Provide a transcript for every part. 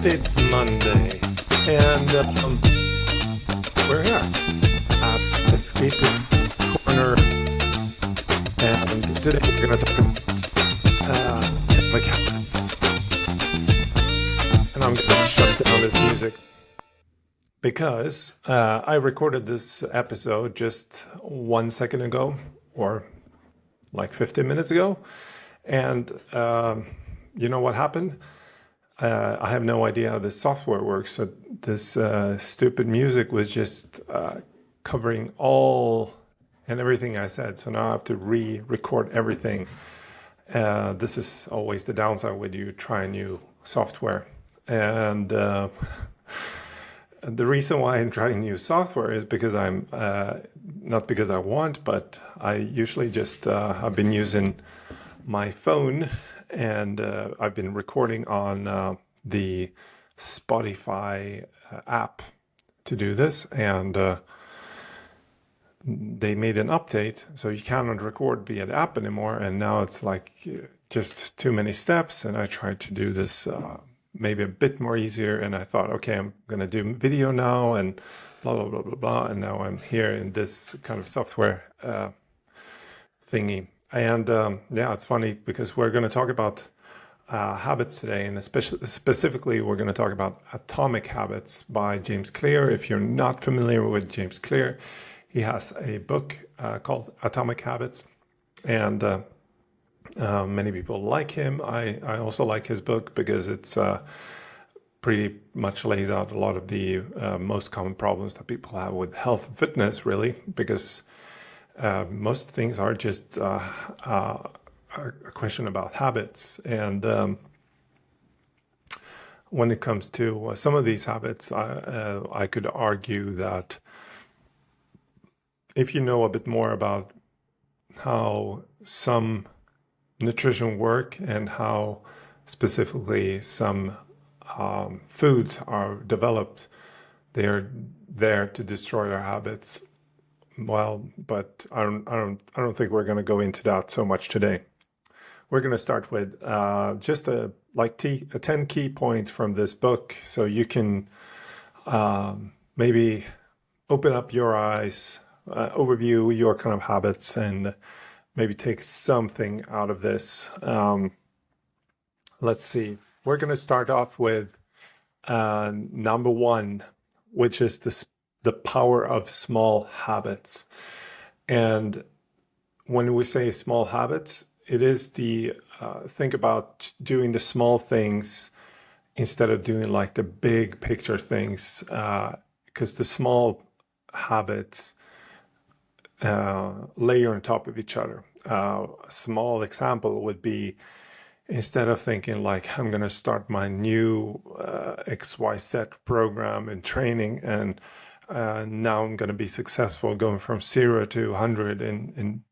It's Monday, and we're here at Escapist Corner, and today we're going to talk about atomic habits. And I'm going to shut down this music because I recorded this episode just 1 second ago, or like 15 minutes ago, and you know what happened? I have no idea how this software works. So this stupid music was just covering all and everything I said. So now I have to re-record everything. This is always the downside when you try new software. And the reason why I'm trying new software is because I'm not because I want, but I usually just have been using my phone, and I've been recording on the Spotify app to do this, and they made an update so you cannot record via the app anymore, and now it's like just too many steps, and I tried to do this maybe a bit more easier, and I thought, okay, I'm gonna do video now and blah blah blah blah blah, and now I'm here in this kind of software thingy. And yeah, it's funny because we're going to talk about habits today, and especially specifically, we're going to talk about Atomic Habits by James Clear. If you're not familiar with James Clear, he has a book called Atomic Habits, and many people like him. I also like his book because it's pretty much lays out a lot of the most common problems that people have with health and fitness, really, because most things are just a question about habits. And when it comes to some of these habits, I could argue that if you know a bit more about how some nutrition work and how specifically some foods are developed, they're there to destroy our habits. Well, but I don't think we're going to go into that so much today. We're going to start with just 10 key points from this book, so you can maybe open up your eyes, overview your kind of habits, and maybe take something out of this. Let's see. We're going to start off with number one, which is the power of small habits. And when we say small habits, it is the think about doing the small things instead of doing like the big picture things, because the small habits layer on top of each other. A small example would be, instead of thinking like, I'm going to start my new XYZ program in training, and now I'm going to be successful going from 0 to 100 in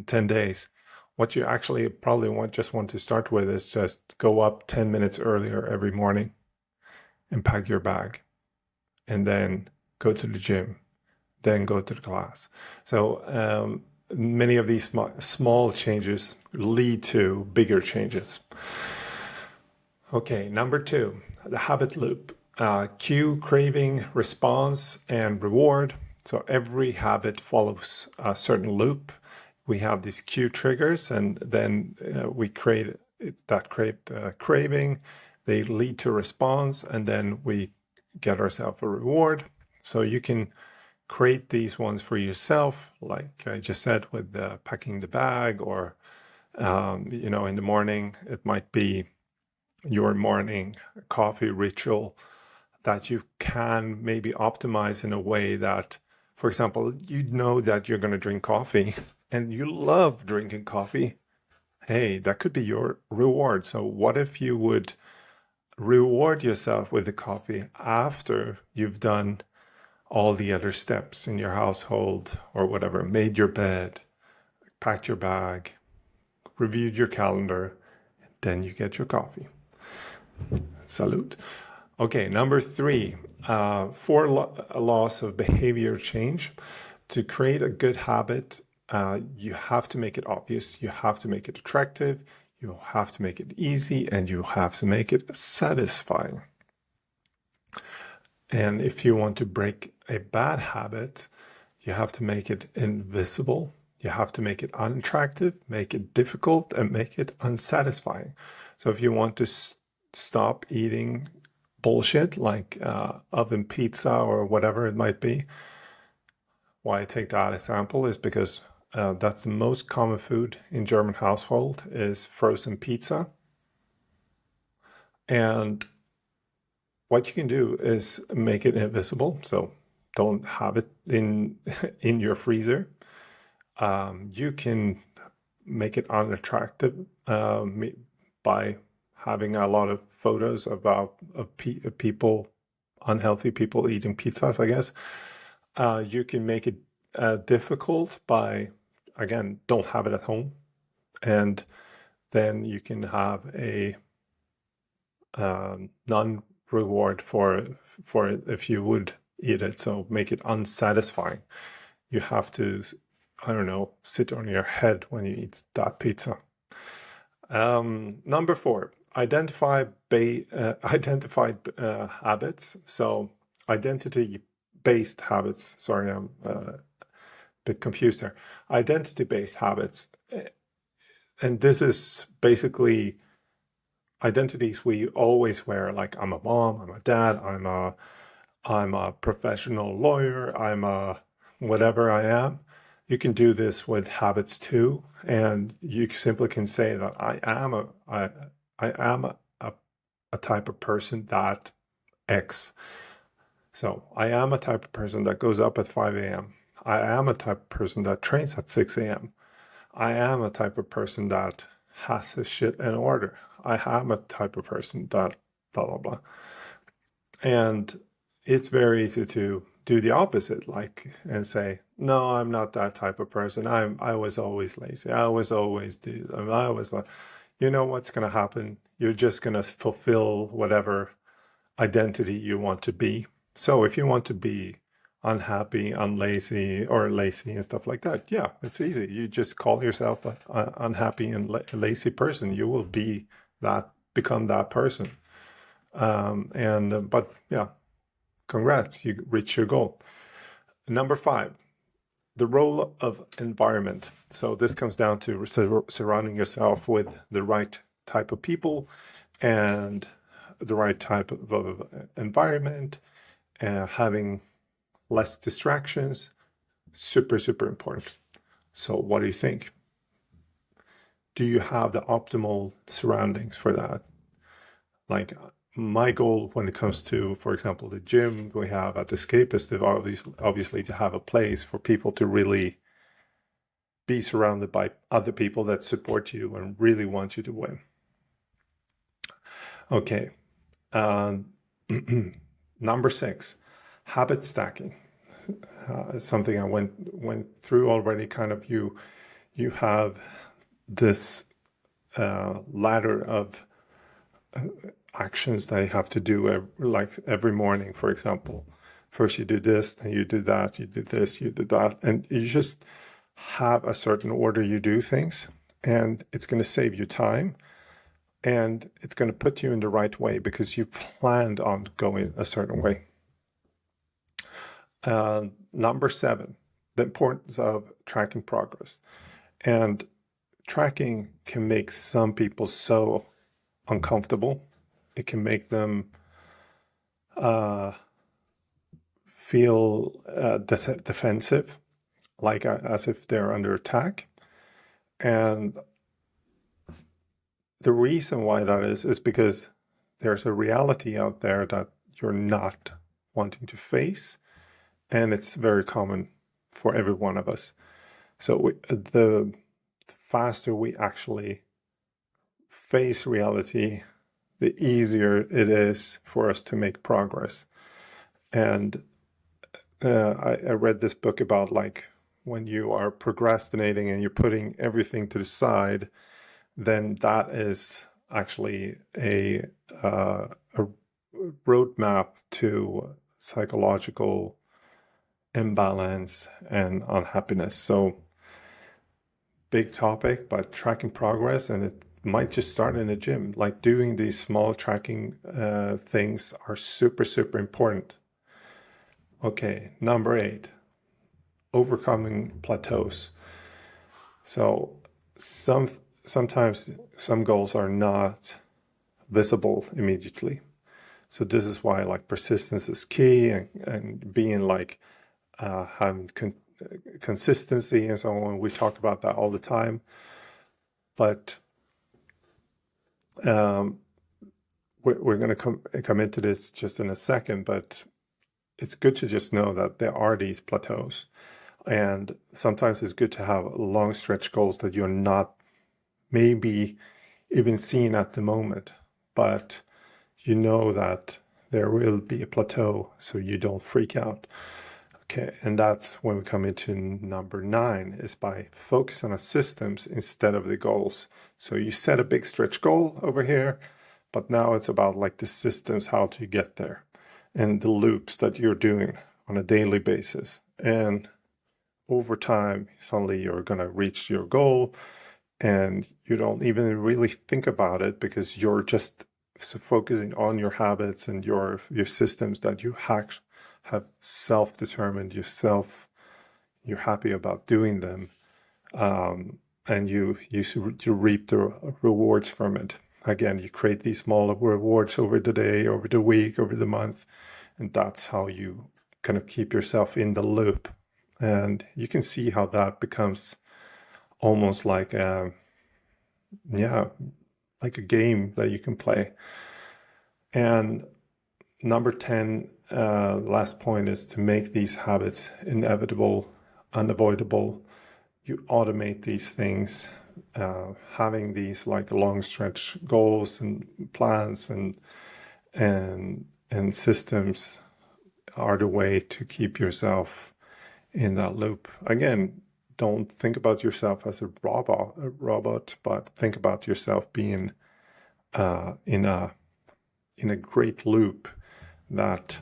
10 days. What you actually probably want to start with is just go up 10 minutes earlier every morning and pack your bag, and then go to the gym, then go to the class. So many of these small changes lead to bigger changes. Okay, number two, the habit loop. Cue, craving, response, and reward. So every habit follows a certain loop. We have these cue triggers, and then we create that craving. They lead to response, and then we get ourselves a reward. So you can create these ones for yourself, like I just said, with packing the bag, or in the morning, it might be your morning coffee ritual that you can maybe optimize in a way that, for example, you know that you're going to drink coffee and you love drinking coffee. Hey, that could be your reward. So what if you would reward yourself with the coffee after you've done all the other steps in your household or whatever, made your bed, packed your bag, reviewed your calendar, then you get your coffee. Salute. Okay, number three, four laws of behavior change. To create a good habit, you have to make it obvious, you have to make it attractive, you have to make it easy, and you have to make it satisfying. And if you want to break a bad habit, you have to make it invisible. You have to make it unattractive, make it difficult, and make it unsatisfying. So if you want to stop eating bullshit like oven pizza or whatever it might be, why I take that example is because that's the most common food in German household is frozen pizza. And what you can do is make it invisible. So don't have it in in your freezer. You can make it unattractive by having a lot of photos of people, unhealthy people eating pizzas, I guess. You can make it difficult by, again, don't have it at home. And then you can have a non-reward for it if you would eat it. So make it unsatisfying. You have to, I don't know, sit on your head when you eat that pizza. Number 4, identified habits. So identity-based habits. Sorry, I'm a bit confused there. Identity-based habits. And this is basically identities we always wear, like I'm a mom, I'm a dad, I'm a professional lawyer, I'm a whatever I am. You can do this with habits too, and you simply can say that I am a type of person that X. So I am a type of person that goes up at 5 a.m. I am a type of person that trains at 6 a.m. I am a type of person that has his shit in order. I am a type of person that blah, blah, blah. And it's very easy to do the opposite, like, and say, no, I'm not that type of person. I was always lazy. I was always you know what's going to happen? You're just going to fulfill whatever identity you want to be. So if you want to be unhappy, unlazy, or lazy and stuff like that, yeah, it's easy. You just call yourself an unhappy and lazy person. You will become that person. But yeah, congrats, you reached your goal. Number 5, the role of environment. So this comes down to surrounding yourself with the right type of people and the right type of environment, having less distractions. Super, super important. So what do you think? Do you have the optimal surroundings for that? Like my goal when it comes to, for example, the gym we have at Escapist is obviously to have a place for people to really be surrounded by other people that support you and really want you to win. Okay. Number 6, habit stacking. Something I went through already. Kind of you have this ladder of actions that you have to do like every morning, for example. First you do this, then you do that, you do this, you do that, and you just have a certain order you do things, and it's going to save you time, and it's going to put you in the right way because you planned on going a certain way. Number 7, the importance of tracking progress. And tracking can make some people so uncomfortable. It can make them feel defensive, like as if they're under attack. And the reason why that is because there's a reality out there that you're not wanting to face. And it's very common for every one of us. So the faster we actually face reality, the easier it is for us to make progress. And I read this book about like when you are procrastinating and you're putting everything to the side, then that is actually a roadmap to psychological imbalance and unhappiness. So big topic, but tracking progress, and it might just start in the gym. Like doing these small tracking things are super, super important. Okay, number 8, overcoming plateaus. So sometimes some goals are not visible immediately. So this is why like persistence is key, and being like having consistency and so on. We talk about that all the time. But we're going to come into this just in a second, but it's good to just know that there are these plateaus. And sometimes it's good to have long stretch goals that you're not maybe even seeing at the moment, but you know that there will be a plateau, so you don't freak out. Okay, and that's when we come into number 9, is by focusing on systems instead of the goals. So you set a big stretch goal over here, but now it's about like the systems, how to get there, and the loops that you're doing on a daily basis. And over time, suddenly you're going to reach your goal, and you don't even really think about it because you're just focusing on your habits and your systems that you have self-determined yourself. You're happy about doing them, and you reap the rewards from it. Again, you create these small rewards over the day, over the week, over the month, and that's how you kind of keep yourself in the loop. And you can see how that becomes almost like like a game that you can play. And number 10, last point, is to make these habits inevitable, unavoidable. You automate these things, having these like long stretch goals and plans and systems are the way to keep yourself in that loop. Again, don't think about yourself as a robot, but think about yourself being in a great loop that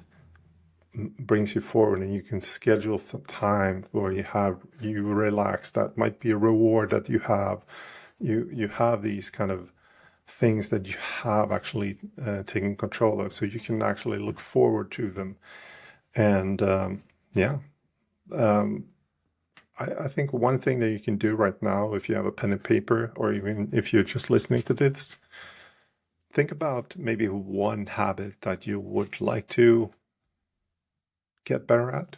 brings you forward, and you can schedule time where you relax. That might be a reward that you have. You have these kind of things that you have actually taken control of, so you can actually look forward to them. And I think one thing that you can do right now, if you have a pen and paper, or even if you're just listening to this, think about maybe one habit that you would like to get better at.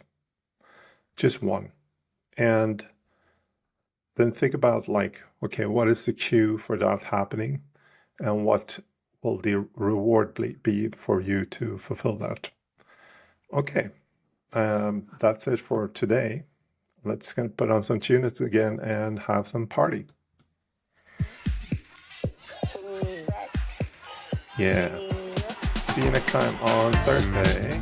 Just one. And then think about like, okay, what is the cue for that happening? And what will the reward be for you to fulfill that? Okay, that's it for today. Let's put on some tunes again and have some party. Yeah. See you next time on Thursday.